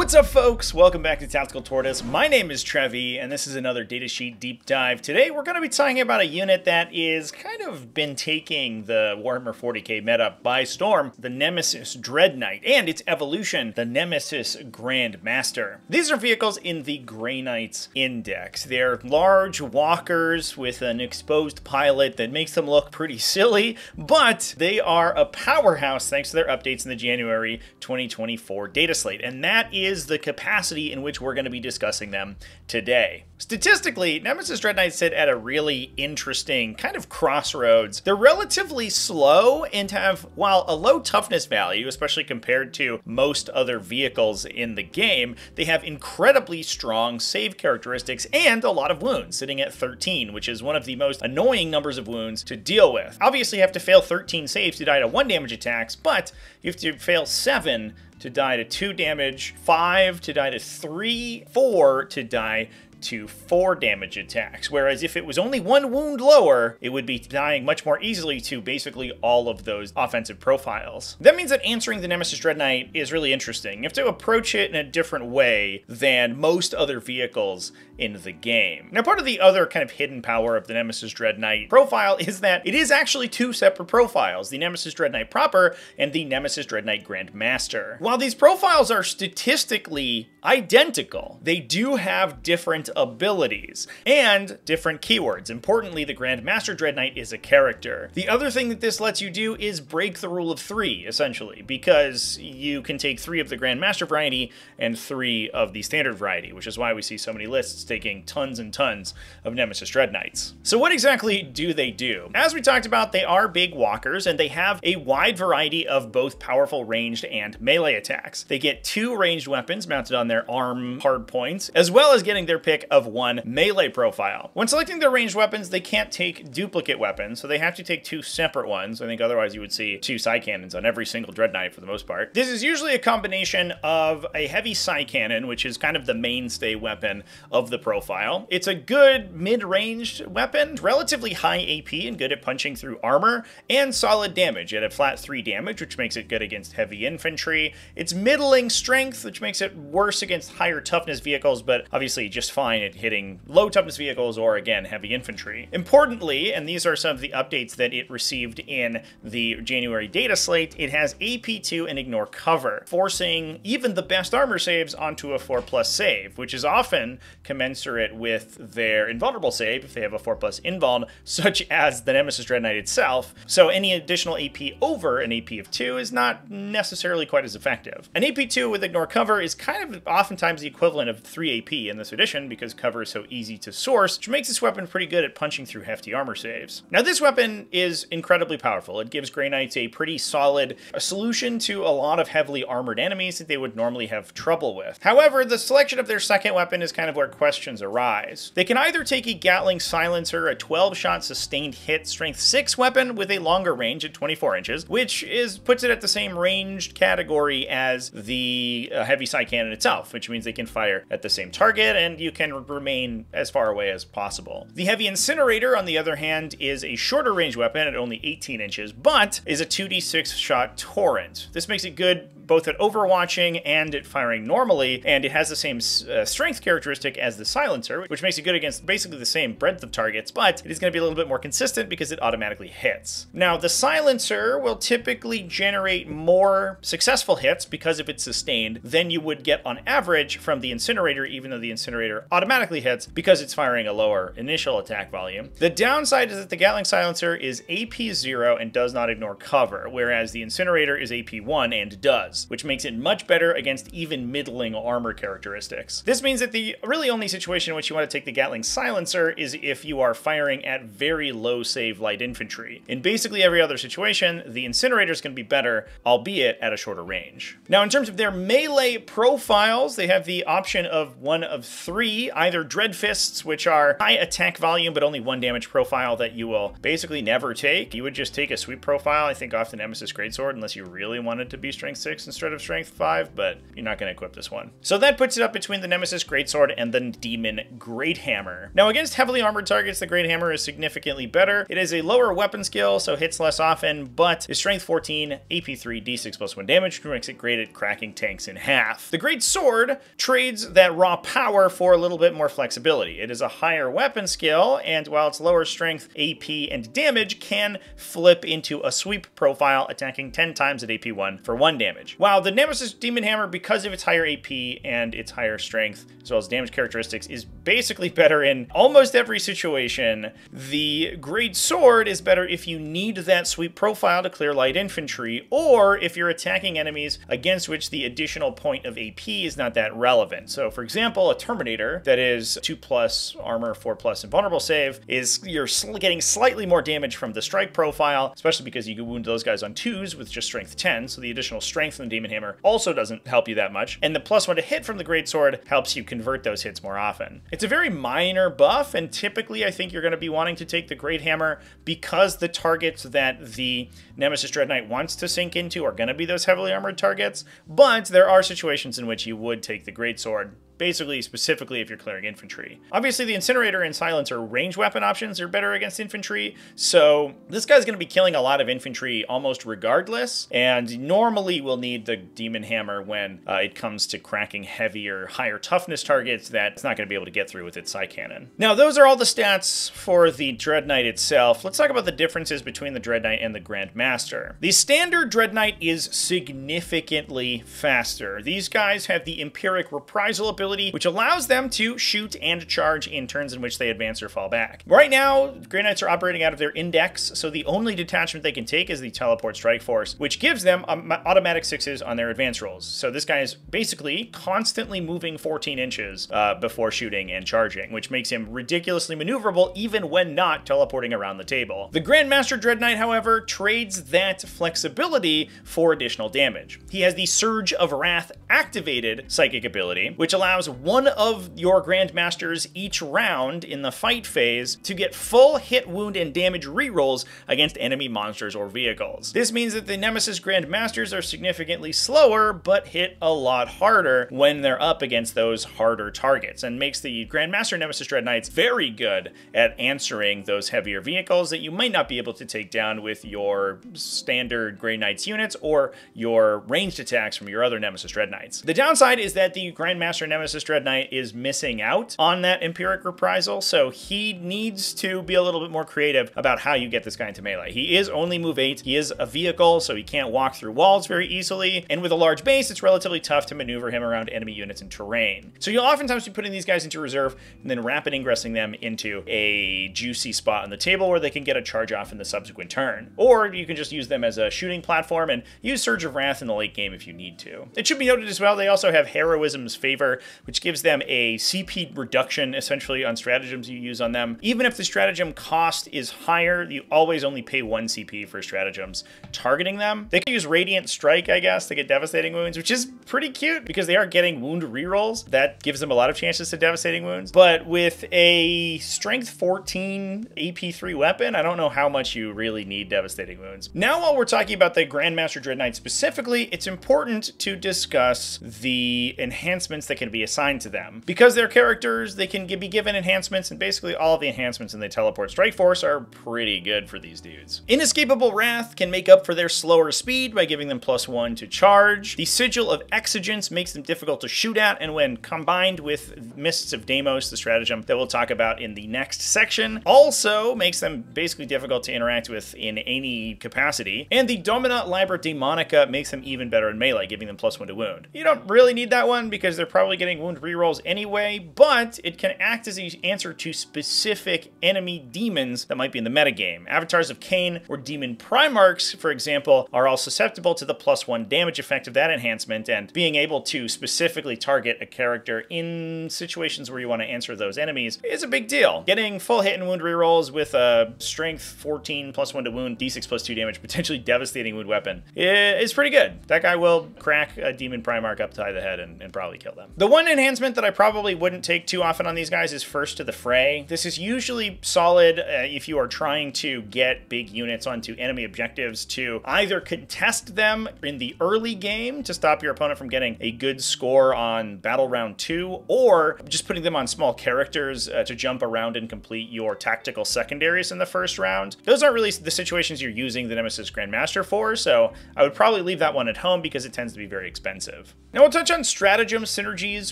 What's up, folks? Welcome back to TacticalTortoise. My name is Trevi, and this is another Datasheet Deep Dive. Today, we're going to be talking about a unit that is kind of been taking the Warhammer 40k meta by storm, the Nemesis Dreadknight, and its evolution, the Nemesis Grandmaster. These are vehicles in the Grey Knights Index. They're large walkers with an exposed pilot that makes them look pretty silly, but they are a powerhouse thanks to their updates in the January 2024 data slate, and that is the capacity in which we're going to be discussing them today. Statistically, Nemesis Dreadknights sit at a really interesting kind of crossroads. They're relatively slow and have, while a low toughness value, especially compared to most other vehicles in the game, they have incredibly strong save characteristics and a lot of wounds, sitting at 13, which is one of the most annoying numbers of wounds to deal with. Obviously, you have to fail 13 saves to die to 1 damage attacks, but you have to fail 7 to die to 2 damage, 5 to die to 3, 4 to die to 4 damage attacks, whereas if it was only 1 wound lower, it would be dying much more easily to basically all of those offensive profiles. That means that answering the Nemesis Dreadknight is really interesting. You have to approach it in a different way than most other vehicles in the game. Now, part of the other kind of hidden power of the Nemesis Dreadknight profile is that it is actually 2 separate profiles, the Nemesis Dreadknight proper and the Nemesis Dreadknight Grandmaster. While these profiles are statistically identical, they do have different abilities and different keywords. Importantly, the Grandmaster Dreadknight is a character. The other thing that this lets you do is break the rule of 3, essentially, because you can take 3 of the Grandmaster variety and 3 of the standard variety, which is why we see so many lists taking tons and tons of Nemesis Dreadknights. So what exactly do they do? As we talked about, they are big walkers, and they have a wide variety of both powerful ranged and melee attacks. They get 2 ranged weapons mounted on their arm hard points, as well as getting their pick of 1 melee profile. When selecting their ranged weapons, they can't take duplicate weapons, so they have to take 2 separate ones. I think otherwise you would see 2 side cannons on every single Dreadknight for the most part. This is usually a combination of a heavy side cannon, which is kind of the mainstay weapon of the profile. It's a good mid-ranged weapon, relatively high AP and good at punching through armor, and solid damage at a flat 3 damage, which makes it good against heavy infantry. It's middling strength, which makes it worse against higher toughness vehicles, but obviously just fine at hitting low toughness vehicles or, again, heavy infantry. Importantly, and these are some of the updates that it received in the January data slate, it has AP2 and ignore cover, forcing even the best armor saves onto a 4+ save, which is often commensurate with their invulnerable save if they have a 4+ invuln, such as the Nemesis Dreadknight itself. So any additional AP over an AP of 2 is not necessarily quite as effective. An AP2 with ignore cover is kind of oftentimes the equivalent of 3 AP in this edition because cover is so easy to source, which makes this weapon pretty good at punching through hefty armor saves. Now, this weapon is incredibly powerful. It gives Grey Knights a pretty solid solution to a lot of heavily armored enemies that they would normally have trouble with. However, the selection of their second weapon is kind of where questions arise. They can either take a Gatling Silencer, a 12-shot sustained hit strength 6 weapon with a longer range at 24 inches, which puts it at the same ranged category as the heavy side cannon itself, which means they can fire at the same target and you can remain as far away as possible. The Heavy Incinerator, on the other hand, is a shorter range weapon at only 18 inches, but is a 2d6 shot torrent. This makes it good both at overwatching and at firing normally, and it has the same strength characteristic as the Silencer, which makes it good against basically the same breadth of targets, but it is going to be a little bit more consistent because it automatically hits. Now, the Silencer will typically generate more successful hits because of its sustained than you would get on average from the Incinerator, even though the Incinerator automatically hits because it's firing a lower initial attack volume. The downside is that the Gatling Silencer is AP 0 and does not ignore cover, whereas the Incinerator is AP 1 and does, which makes it much better against even middling armor characteristics. This means that the really only situation in which you want to take the Gatling Silencer is if you are firing at very low save light infantry. In basically every other situation, the Incinerator is going to be better, albeit at a shorter range. Now, in terms of their melee profiles, they have the option of one of 3, either Dread Fists, which are high attack volume but only 1 damage profile that you will basically never take. You would just take a sweep profile, I think, off the Nemesis Greatsword unless you really wanted to be strength 6 instead of strength 5, but you're not going to equip this one. So that puts it up between the Nemesis Greatsword and the Demon Greathammer. Now against heavily armored targets, the Greathammer is significantly better. It is a lower weapon skill, so hits less often, but is strength 14, AP 3, D6 plus 1 damage, which makes it great at cracking tanks in half. The Great Sword trades that raw power for a little bit more flexibility. It is a higher weapon skill, and while its lower strength, AP, and damage can flip into a sweep profile, attacking 10 times at AP 1 for 1 damage. While the Nemesis Demon Hammer, because of its higher AP and its higher strength, as well as damage characteristics, is basically better in almost every situation. The Great Sword is better if you need that sweep profile to clear light infantry, or if you're attacking enemies against which the additional point of AP is not that relevant. So for example, a Terminator that is 2+ armor, 4+ invulnerable save, you're getting slightly more damage from the strike profile, especially because you can wound those guys on 2s with just strength 10, so the additional strength from the Demon Hammer also doesn't help you that much, and the +1 to hit from the Great Sword helps you convert those hits more often. It's a very minor buff, and typically I think you're going to be wanting to take the Great Hammer because the targets that the Nemesis Dreadknight wants to sink into are going to be those heavily armored targets, but there are situations in which you would take the Great Sword, basically, specifically if you're clearing infantry. Obviously, the Incinerator and Silencer range weapon options are better against infantry, so this guy's going to be killing a lot of infantry almost regardless, and normally will need the Demon Hammer when it comes to cracking heavier, higher toughness targets that it's not going to be able to get through with its Psy Cannon. Now, those are all the stats for the Dreadknight itself. Let's talk about the differences between the Dreadknight and the Grandmaster. The standard Dreadknight is significantly faster. These guys have the Empiric Reprisal ability, which allows them to shoot and charge in turns in which they advance or fall back. Right now, Grey Knights are operating out of their index, so the only detachment they can take is the Teleport Strike Force, which gives them automatic 6s on their advance rolls. So this guy is basically constantly moving 14 inches before shooting and charging, which makes him ridiculously maneuverable even when not teleporting around the table. The Grandmaster Dreadknight, however, trades that flexibility for additional damage. He has the Surge of Wrath activated psychic ability, which allows one of your Grandmasters each round in the fight phase to get full hit, wound, and damage rerolls against enemy monsters or vehicles. This means that the Nemesis Grandmasters are significantly slower, but hit a lot harder when they're up against those harder targets, and makes the Grandmaster Nemesis Dreadknights very good at answering those heavier vehicles that you might not be able to take down with your standard Grey Knights units or your ranged attacks from your other Nemesis Dreadknights. The downside is that the Grandmaster Nemesis Dreadknight is missing out on that Empiric Reprisal, so he needs to be a little bit more creative about how you get this guy into melee. He is only move 8, he is a vehicle, so he can't walk through walls very easily, and with a large base, it's relatively tough to maneuver him around enemy units and terrain. So you'll oftentimes be putting these guys into reserve, and then rapid ingressing them into a juicy spot on the table where they can get a charge off in the subsequent turn. Or you can just use them as a shooting platform and use Surge of Wrath in the late game if you need to. It should be noted as well, they also have Heroism's Favor, which gives them a CP reduction essentially on stratagems you use on them. Even if the stratagem cost is higher, you always only pay 1 CP for stratagems targeting them. They can use Radiant Strike, I guess, to get devastating wounds, which is pretty cute because they are getting wound rerolls. That gives them a lot of chances to devastating wounds. But with a strength 14 AP 3 weapon, I don't know how much you really need devastating wounds. Now, while we're talking about the Grandmaster Dreadknight specifically, it's important to discuss the enhancements that can be assigned to them. Because they're characters, they can be given enhancements, and basically all of the enhancements in the Teleport Strike Force are pretty good for these dudes. Inescapable Wrath can make up for their slower speed by giving them +1 to charge. The Sigil of Exigence makes them difficult to shoot at, and when combined with Mists of Deimos, the stratagem that we'll talk about in the next section, also makes them basically difficult to interact with in any capacity. And the Domina Libra Daemonica makes them even better in melee, giving them +1 to wound. You don't really need that one because they're probably getting wound rerolls anyway, but it can act as an answer to specific enemy demons that might be in the metagame. Avatars of Cain or Demon Primarchs, for example, are all susceptible to the +1 damage effect of that enhancement, and being able to specifically target a character in situations where you want to answer those enemies is a big deal. Getting full hit and wound rerolls with a strength 14 +1 to wound, D6 +2 damage, potentially devastating wound weapon is pretty good. That guy will crack a Demon Primarch up to the head and probably kill them. The one One enhancement that I probably wouldn't take too often on these guys is First to the Fray. This is usually solid if you are trying to get big units onto enemy objectives to either contest them in the early game to stop your opponent from getting a good score on battle round 2, or just putting them on small characters to jump around and complete your tactical secondaries in the first round. Those aren't really the situations you're using the Nemesis Grandmaster for, so I would probably leave that one at home because it tends to be very expensive. Now we'll touch on Stratagem Synergies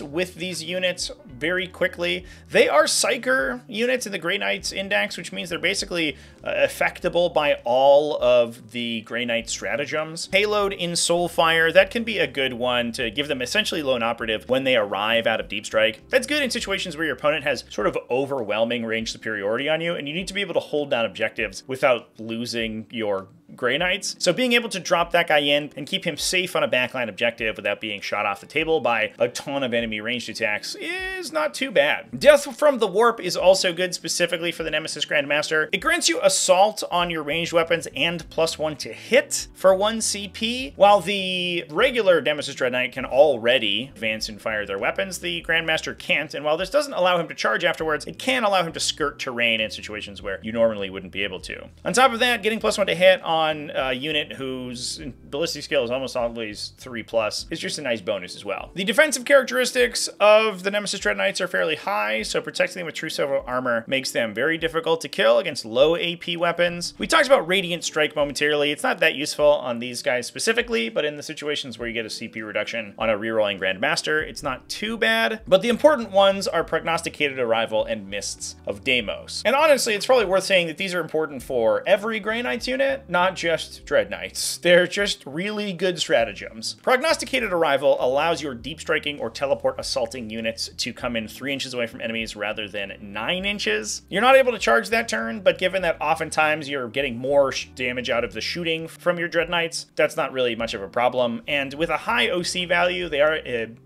with these units very quickly. They are Psyker units in the Grey Knights Index, which means they're basically effectable by all of the Grey Knight stratagems. Payload in Soulfire, that can be a good one to give them essentially lone operative when they arrive out of Deep Strike. That's good in situations where your opponent has sort of overwhelming range superiority on you, and you need to be able to hold down objectives without losing your Grey Knights. So being able to drop that guy in and keep him safe on a backline objective without being shot off the table by a ton of enemy ranged attacks is not too bad. Death from the Warp is also good specifically for the Nemesis Grandmaster. It grants you assault on your ranged weapons and +1 to hit for 1 CP. While the regular Nemesis Dreadknight can already advance and fire their weapons, the Grandmaster can't, and while this doesn't allow him to charge afterwards, it can allow him to skirt terrain in situations where you normally wouldn't be able to. On top of that, getting +1 to hit on a unit whose ballistic skill is almost always 3+ is just a nice bonus as well. The defensive characteristics of the Nemesis Dreadknights are fairly high, so protecting them with true silver armor makes them very difficult to kill against low AP weapons. We talked about Radiant Strike momentarily. It's not that useful on these guys specifically, but in the situations where you get a CP reduction on a rerolling Grandmaster, it's not too bad. But the important ones are Prognosticated Arrival and Mists of Deimos. And honestly, it's probably worth saying that these are important for every Grey Knights unit, not just Dreadknights. They're just really good stratagems. Prognosticated Arrival allows your deep striking or teleport assaulting units to come in 3 inches away from enemies rather than 9 inches. You're not able to charge that turn, but given that oftentimes you're getting more damage out of the shooting from your Dreadknights, that's not really much of a problem. And with a high OC value, they are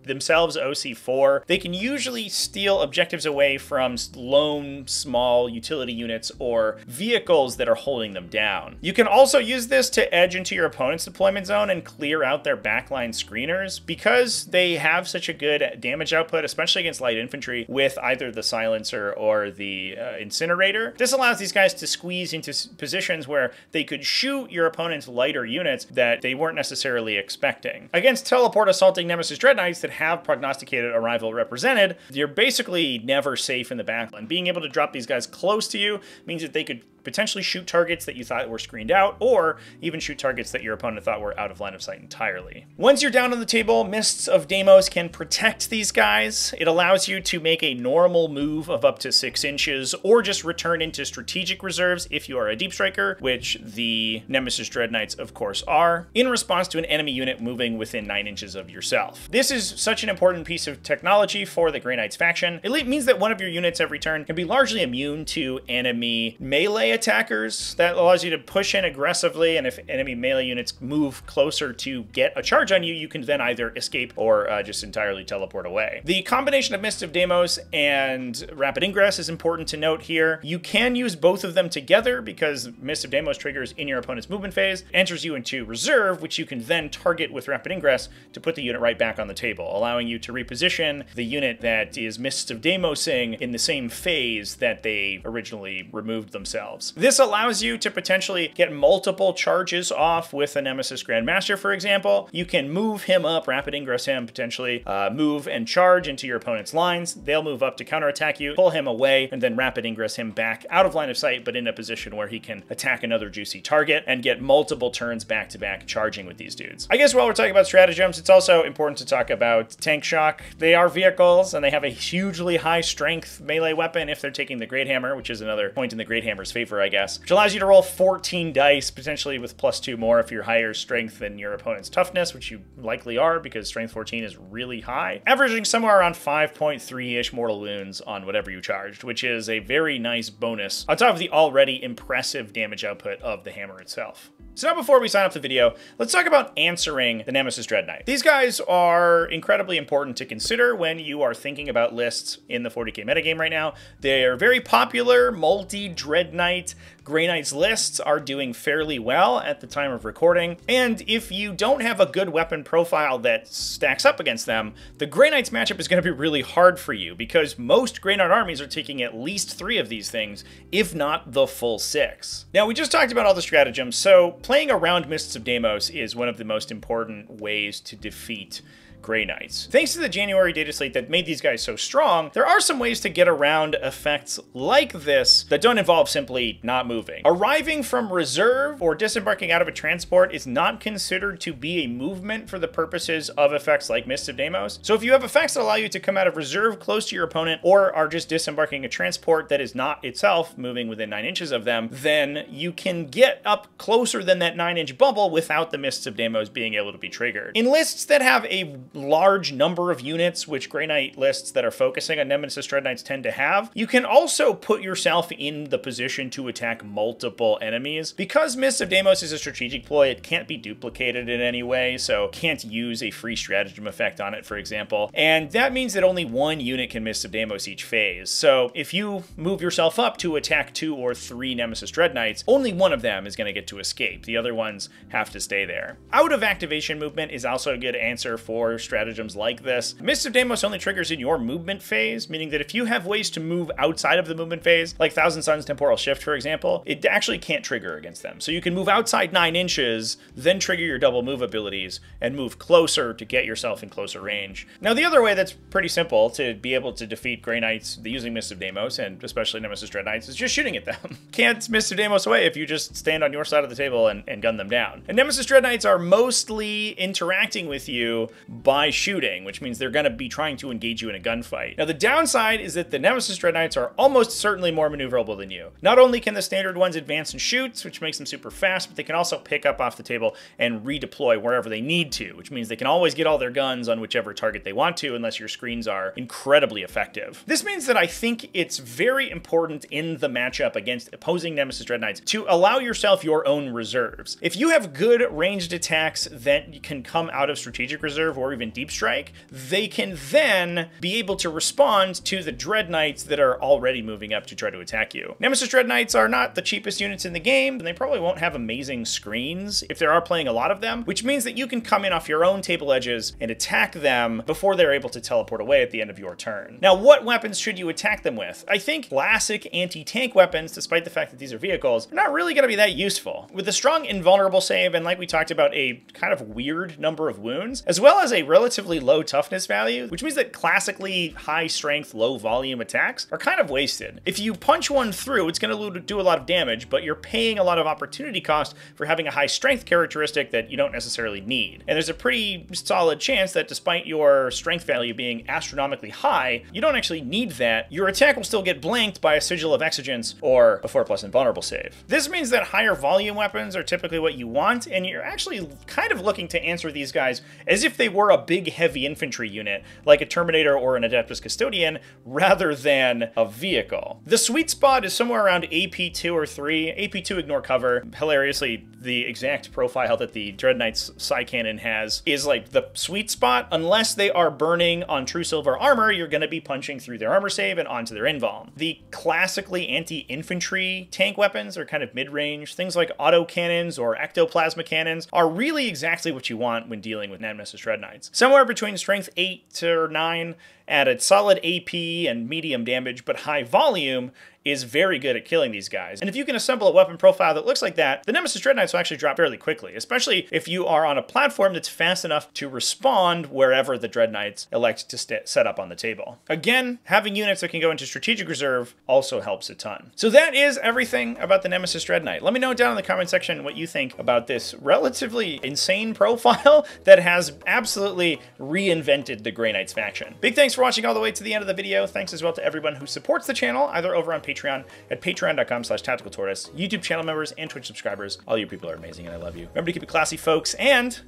themselves OC4, they can usually steal objectives away from lone small utility units or vehicles that are holding them down. You can also use this to edge into your opponent's deployment zone and clear out their backline screeners. Because they have such a good damage output, especially against light infantry with either the silencer or the incinerator, this allows these guys to squeeze into positions where they could shoot your opponent's lighter units that they weren't necessarily expecting. Against teleport assaulting Nemesis Dreadknights that have Prognosticated Arrival represented, you're basically never safe in the backline. Being able to drop these guys close to you means that they could potentially shoot targets that you thought were screened out, or even shoot targets that your opponent thought were out of line of sight entirely. Once you're down on the table, Mists of Deimos can protect these guys. It allows you to make a normal move of up to 6 inches, or just return into strategic reserves if you are a deep striker, which the Nemesis Dreadknights of course are, in response to an enemy unit moving within 9 inches of yourself. This is such an important piece of technology for the Grey Knights faction. It means that one of your units every turn can be largely immune to enemy melee attackers. That allows you to push in aggressively, and if enemy melee units move closer to get a charge on you, you can then either escape or just entirely teleport away. The combination of Mist of Deimos and Rapid Ingress is important to note here. You can use both of them together because Mist of Deimos triggers in your opponent's movement phase, enters you into reserve, which you can then target with Rapid Ingress to put the unit right back on the table, allowing you to reposition the unit that is Mist of Deimosing in the same phase that they originally removed themselves. This allows you to potentially get multiple charges off with a Nemesis Grandmaster, for example. You can move him up, Rapid Ingress him, potentially move and charge into your opponent's lines. They'll move up to counterattack you, pull him away, and then Rapid Ingress him back out of line of sight, but in a position where he can attack another juicy target and get multiple turns back-to-back charging with these dudes. I guess while we're talking about stratagems, it's also important to talk about Tank Shock. They are vehicles, and they have a hugely high strength melee weapon if they're taking the Great Hammer, which is another point in the Great Hammer's favor, I guess, which allows you to roll 14 dice, potentially with +2 more if you're higher strength than your opponent's toughness, which you likely are because strength 14 is really high, averaging somewhere around 5.3-ish mortal wounds on whatever you charged, which is a very nice bonus on top of the already impressive damage output of the hammer itself. So now before we sign up the video, let's talk about answering the Nemesis Dreadknight. These guys are incredibly important to consider when you are thinking about lists in the 40k metagame right now. They're very popular multi-Dreadknight Grey Knight's lists are doing fairly well at the time of recording, and if you don't have a good weapon profile that stacks up against them, the Grey Knight's matchup is going to be really hard for you, because most Grey Knight armies are taking at least 3 of these things, if not the full 6. Now, we just talked about all the stratagems, so playing around Mists of Deimos is one of the most important ways to defeat Grey Knights. Thanks to the January data slate that made these guys so strong, there are some ways to get around effects like this that don't involve simply not moving. Arriving from reserve or disembarking out of a transport is not considered to be a movement for the purposes of effects like Mists of Deimos. So if you have effects that allow you to come out of reserve close to your opponent, or are just disembarking a transport that is not itself moving within 9 inches of them, then you can get up closer than that 9-inch bubble without the Mists of Deimos being able to be triggered. In lists that have a large number of units, which Grey Knight lists that are focusing on Nemesis Dreadknights tend to have, you can also put yourself in the position to attack multiple enemies. Because Mists of Deimos is a strategic ploy, it can't be duplicated in any way, so can't use a free stratagem effect on it, for example. And that means that only 1 unit can Mists of Deimos each phase. So if you move yourself up to attack 2 or 3 Nemesis Dreadknights, only one of them is going to get to escape. The other ones have to stay there. Out of activation movement is also a good answer for stratagems like this. Mists of Deimos only triggers in your movement phase, meaning that if you have ways to move outside of the movement phase, like Thousand Suns Temporal Shift, for example, it actually can't trigger against them. So you can move outside 9 inches, then trigger your double move abilities, and move closer to get yourself in closer range. Now, the other way that's pretty simple to be able to defeat Grey Knights using Mists of Deimos, and especially Nemesis Dreadknights, is just shooting at them. Can't Mists of Deimos away if you just stand on your side of the table and gun them down. And Nemesis Dreadknights are mostly interacting with you by shooting, which means they're going to be trying to engage you in a gunfight. Now, the downside is that the Nemesis Dreadknights are almost certainly more maneuverable than you. Not only can the standard ones advance and shoot, which makes them super fast, but they can also pick up off the table and redeploy wherever they need to, which means they can always get all their guns on whichever target they want to, unless your screens are incredibly effective. This means that I think it's very important in the matchup against opposing Nemesis Dreadknights to allow yourself your own reserves. If you have good ranged attacks that can come out of strategic reserve or even deep strike, they can then be able to respond to the Dreadknights that are already moving up to try to attack you. Nemesis Dreadknights are not the cheapest units in the game, and they probably won't have amazing screens if there are playing a lot of them, which means that you can come in off your own table edges and attack them before they're able to teleport away at the end of your turn. Now, what weapons should you attack them with? I think classic anti-tank weapons, despite the fact that these are vehicles, are not really going to be that useful. With a strong invulnerable save, and like we talked about, a kind of weird number of wounds, as well as a relatively low toughness value, which means that classically high strength, low volume attacks are kind of wasted. If you punch one through, it's going to do a lot of damage, but you're paying a lot of opportunity cost for having a high strength characteristic that you don't necessarily need. And there's a pretty solid chance that despite your strength value being astronomically high, you don't actually need that. Your attack will still get blanked by a Sigil of Exigence or a 4+ invulnerable save. This means that higher volume weapons are typically what you want, and you're actually kind of looking to answer these guys as if they were a big heavy infantry unit, like a Terminator or an Adeptus Custodian, rather than a vehicle. The sweet spot is somewhere around AP 2 or 3. AP 2 ignore cover. Hilariously, the exact profile that the Dreadknight's Psy Cannon has is like the sweet spot. Unless they are burning on true silver armor, you're going to be punching through their armor save and onto their invuln. The classically anti-infantry tank weapons are kind of mid-range. Things like autocannons or ectoplasma cannons are really exactly what you want when dealing with Nemesis Dreadknights. Somewhere between strength 8 or 9 at a solid AP and medium damage, but high volume, is very good at killing these guys. And if you can assemble a weapon profile that looks like that, the Nemesis Dreadknights will actually drop fairly quickly, especially if you are on a platform that's fast enough to respond wherever the Dreadknights elect to set up on the table. Again, having units that can go into strategic reserve also helps a ton. So that is everything about the Nemesis Dreadknight. Let me know down in the comment section what you think about this relatively insane profile that has absolutely reinvented the Grey Knights faction. Big thanks for watching all the way to the end of the video. Thanks as well to everyone who supports the channel, either over on Patreon at patreon.com/TacticalTortoise, YouTube channel members, and Twitch subscribers. All you people are amazing and I love you. Remember to keep it classy, folks, and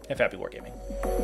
have happy wargaming.